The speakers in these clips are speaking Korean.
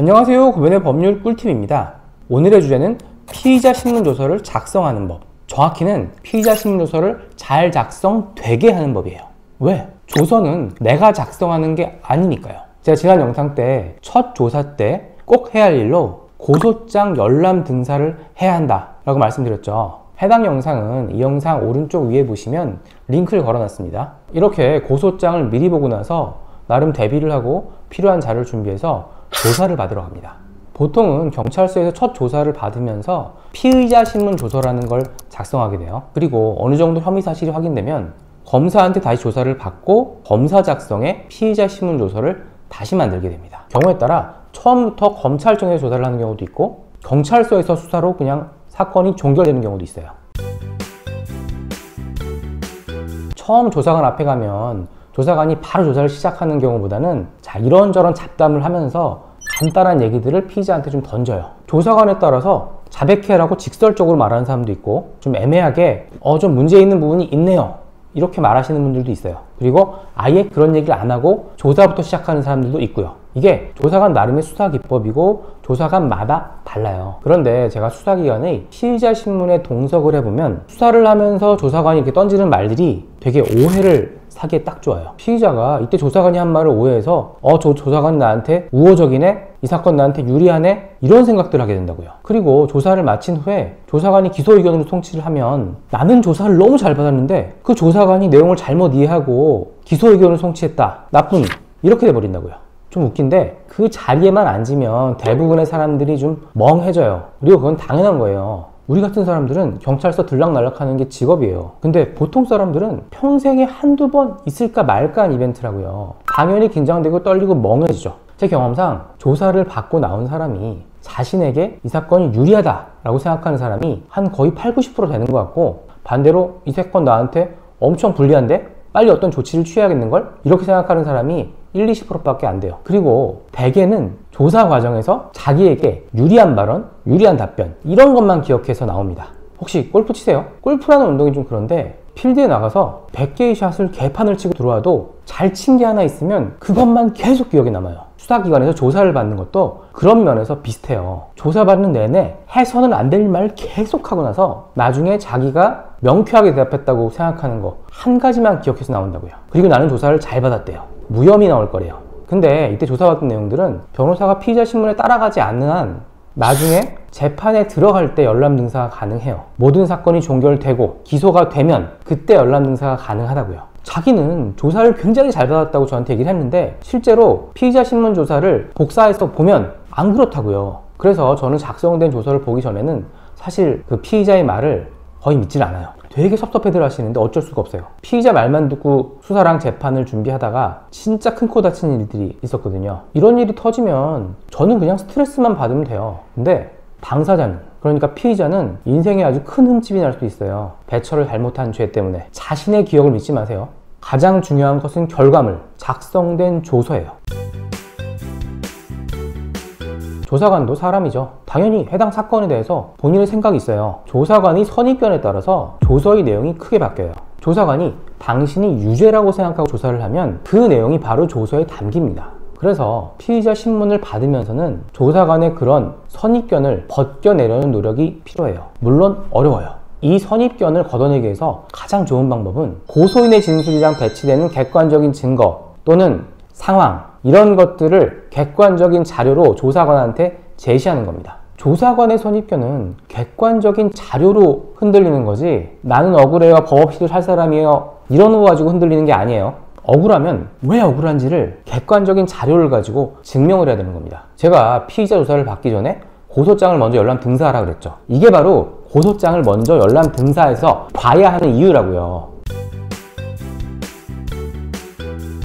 안녕하세요. 고변의 법률 꿀팁입니다. 오늘의 주제는 피의자 신문조서를 작성하는 법, 정확히는 피의자 신문조서를 잘 작성되게 하는 법이에요. 왜? 조서는 내가 작성하는 게 아니니까요. 제가 지난 영상 때 첫 조사 때 꼭 해야 할 일로 고소장 열람 등사를 해야 한다 라고 말씀드렸죠. 해당 영상은 이 영상 오른쪽 위에 보시면 링크를 걸어놨습니다. 이렇게 고소장을 미리 보고 나서 나름 대비를 하고 필요한 자료를 준비해서 조사를 받으러 갑니다. 보통은 경찰서에서 첫 조사를 받으면서 피의자 신문 조서라는 걸 작성하게 돼요. 그리고 어느 정도 혐의 사실이 확인되면 검사한테 다시 조사를 받고 검사 작성의 피의자 신문 조서를 다시 만들게 됩니다. 경우에 따라 처음부터 검찰청에서 조사를 하는 경우도 있고 경찰서에서 수사로 그냥 사건이 종결되는 경우도 있어요. 처음 조사관 앞에 가면 조사관이 바로 조사를 시작하는 경우보다는 이런저런 잡담을 하면서 간단한 얘기들을 피의자한테 좀 던져요. 조사관에 따라서 자백해라고 직설적으로 말하는 사람도 있고 좀 애매하게 좀 문제 있는 부분이 있네요 이렇게 말하시는 분들도 있어요. 그리고 아예 그런 얘기를 안 하고 조사부터 시작하는 사람들도 있고요. 이게 조사관 나름의 수사 기법이고 조사관마다 달라요. 그런데 제가 수사기관의 피의자 신문에 동석을 해보면 수사를 하면서 조사관이 이렇게 던지는 말들이 되게 오해를 사기에 딱 좋아요. 피의자가 이때 조사관이 한 말을 오해해서 저 조사관 나한테 우호적이네? 이 사건 나한테 유리하네? 이런 생각들을 하게 된다고요. 그리고 조사를 마친 후에 조사관이 기소 의견으로 송치를 하면 나는 조사를 너무 잘 받았는데 그 조사관이 내용을 잘못 이해하고 기소 의견을 송치했다. 나쁜 이렇게 돼버린다고요. 좀 웃긴데 그 자리에만 앉으면 대부분의 사람들이 좀 멍해져요. 그리고 그건 당연한 거예요. 우리 같은 사람들은 경찰서 들락날락하는 게 직업이에요. 근데 보통 사람들은 평생에 한두 번 있을까 말까 한 이벤트라고요. 당연히 긴장되고 떨리고 멍해지죠. 제 경험상 조사를 받고 나온 사람이 자신에게 이 사건이 유리하다라고 생각하는 사람이 한 거의 80~90% 되는 것 같고, 반대로 이 사건 나한테 엄청 불리한데 빨리 어떤 조치를 취해야겠는걸? 이렇게 생각하는 사람이 1~20%밖에 안 돼요. 그리고 대개는 조사 과정에서 자기에게 유리한 발언, 유리한 답변 이런 것만 기억해서 나옵니다. 혹시 골프 치세요? 골프라는 운동이 좀 그런데 필드에 나가서 100개의 샷을 개판을 치고 들어와도 잘 친 게 하나 있으면 그것만 계속 기억에 남아요. 수사기관에서 조사를 받는 것도 그런 면에서 비슷해요. 조사받는 내내 해서는 안 될 말을 계속 하고 나서 나중에 자기가 명쾌하게 대답했다고 생각하는 거 한 가지만 기억해서 나온다고요. 그리고 나는 조사를 잘 받았대요. 무혐의 나올 거래요. 근데 이때 조사받은 내용들은 변호사가 피의자 신문에 따라가지 않는 한 나중에 재판에 들어갈 때 열람 등사가 가능해요. 모든 사건이 종결되고 기소가 되면 그때 열람 등사가 가능하다고요. 자기는 조사를 굉장히 잘 받았다고 저한테 얘기를 했는데 실제로 피의자 신문 조사를 복사해서 보면 안 그렇다고요. 그래서 저는 작성된 조서를 보기 전에는 사실 그 피의자의 말을 거의 믿질 않아요. 되게 섭섭해들 하시는데 어쩔 수가 없어요. 피의자 말만 듣고 수사랑 재판을 준비하다가 진짜 큰 코 다치는 일들이 있었거든요. 이런 일이 터지면 저는 그냥 스트레스만 받으면 돼요. 근데 당사자는, 그러니까 피의자는 인생에 아주 큰 흠집이 날 수도 있어요. 배처를 잘못한 죄 때문에. 자신의 기억을 믿지 마세요. 가장 중요한 것은 결과물, 작성된 조서예요. 조사관도 사람이죠. 당연히 해당 사건에 대해서 본인의 생각이 있어요. 조사관의 선입견에 따라서 조서의 내용이 크게 바뀌어요. 조사관이 당신이 유죄라고 생각하고 조사를 하면 그 내용이 바로 조서에 담깁니다. 그래서 피의자 신문을 받으면서는 조사관의 그런 선입견을 벗겨내려는 노력이 필요해요. 물론 어려워요. 이 선입견을 걷어내기 위해서 가장 좋은 방법은 고소인의 진술이랑 배치되는 객관적인 증거 또는 상황, 이런 것들을 객관적인 자료로 조사관한테 제시하는 겁니다. 조사관의 선입견은 객관적인 자료로 흔들리는 거지 나는 억울해요, 법 없이도 살 사람이에요 이런 거 가지고 흔들리는 게 아니에요. 억울하면 왜 억울한지를 객관적인 자료를 가지고 증명을 해야 되는 겁니다. 제가 피의자 조사를 받기 전에 고소장을 먼저 열람 등사하라 그랬죠. 이게 바로 고소장을 먼저 열람 등사해서 봐야 하는 이유라고요.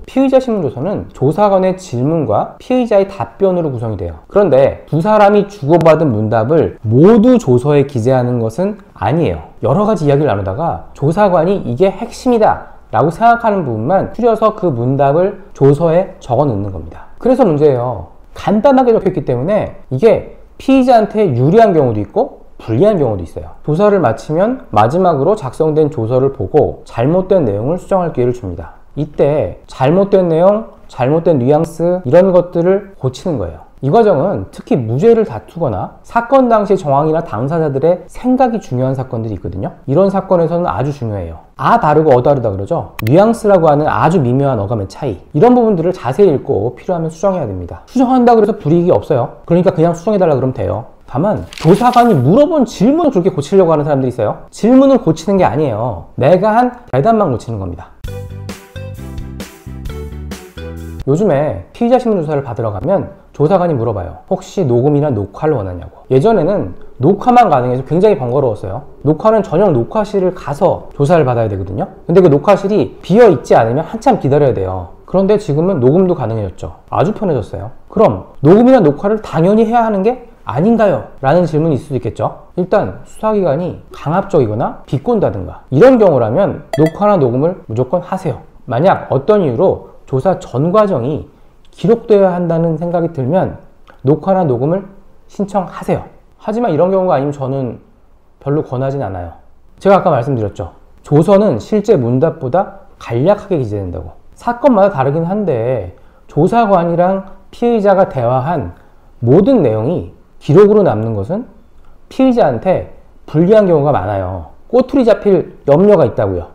피의자 신문조서는 조사관의 질문과 피의자의 답변으로 구성이 돼요. 그런데 두 사람이 주고받은 문답을 모두 조서에 기재하는 것은 아니에요. 여러 가지 이야기를 나누다가 조사관이 이게 핵심이다 라고 생각하는 부분만 추려서 그 문답을 조서에 적어 넣는 겁니다. 그래서 문제예요. 간단하게 적혀있기 때문에 이게 피의자한테 유리한 경우도 있고 불리한 경우도 있어요. 조사를 마치면 마지막으로 작성된 조서를 보고 잘못된 내용을 수정할 기회를 줍니다. 이때 잘못된 내용, 잘못된 뉘앙스 이런 것들을 고치는 거예요. 이 과정은 특히 무죄를 다투거나 사건 당시 정황이나 당사자들의 생각이 중요한 사건들이 있거든요. 이런 사건에서는 아주 중요해요. 아 다르고 어 다르다 그러죠. 뉘앙스라고 하는 아주 미묘한 어감의 차이, 이런 부분들을 자세히 읽고 필요하면 수정해야 됩니다. 수정한다고 해서 불이익이 없어요. 그러니까 그냥 수정해달라 그러면 돼요. 다만 조사관이 물어본 질문을 그렇게 고치려고 하는 사람들이 있어요. 질문을 고치는 게 아니에요. 내가 한 대답만 고치는 겁니다. 요즘에 피의자 신문 조사를 받으러 가면 조사관이 물어봐요. 혹시 녹음이나 녹화를 원하냐고. 예전에는 녹화만 가능해서 굉장히 번거로웠어요. 녹화는 전용 녹화실을 가서 조사를 받아야 되거든요. 근데 그 녹화실이 비어 있지 않으면 한참 기다려야 돼요. 그런데 지금은 녹음도 가능해졌죠. 아주 편해졌어요. 그럼 녹음이나 녹화를 당연히 해야 하는 게 아닌가요? 라는 질문이 있을 수 있겠죠. 일단 수사기관이 강압적이거나 비꼰다든가 이런 경우라면 녹화나 녹음을 무조건 하세요. 만약 어떤 이유로 조사 전 과정이 기록되어야 한다는 생각이 들면 녹화나 녹음을 신청하세요. 하지만 이런 경우가 아니면 저는 별로 권하진 않아요. 제가 아까 말씀드렸죠. 조서는 실제 문답보다 간략하게 기재된다고. 사건마다 다르긴 한데 조사관이랑 피의자가 대화한 모든 내용이 기록으로 남는 것은 피의자한테 불리한 경우가 많아요. 꼬투리 잡힐 염려가 있다고요.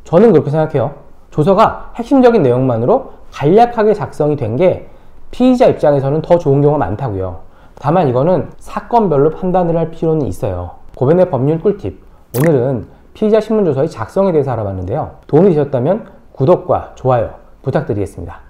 저는 그렇게 생각해요. 조서가 핵심적인 내용만으로 간략하게 작성이 된 게 피의자 입장에서는 더 좋은 경우가 많다고요. 다만 이거는 사건별로 판단을 할 필요는 있어요. 고변의 법률 꿀팁. 오늘은 피의자 신문조서의 작성에 대해서 알아봤는데요. 도움이 되셨다면 구독과 좋아요 부탁드리겠습니다.